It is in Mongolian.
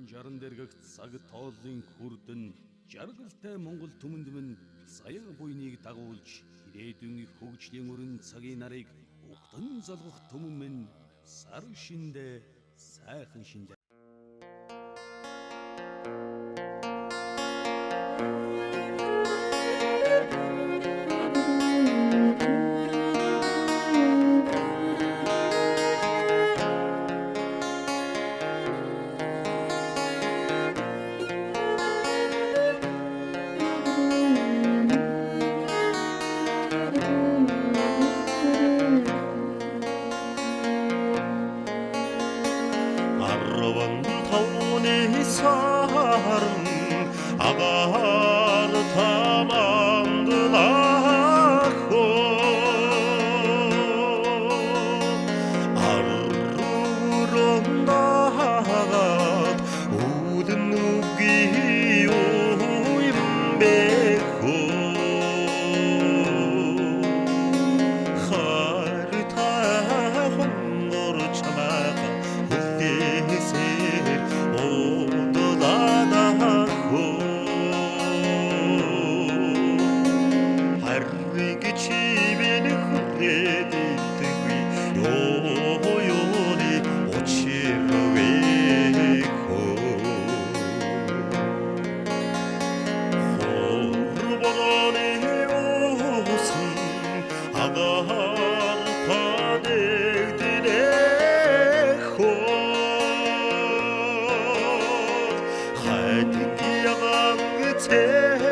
жаран дэргэх цаг тооллын хүрдэн жаргалтай Монгол түмэнд минь саяг буйныг дагуулж ирээдүйн их хөгжлийн өрн цагийн нарыг угтан залгах түмэн минь сар шиндэ сайхан шиндэ 타오니 사름 아가르 타만드나고 아르르 나가 우든 누기요 임베고 하르타 혼도로 참아가 우대세 하루이게 집에는 후레디드위 요요리 오치러 외고 호르보라니 옷은 아가르파데디네고 하이팅기야간 그체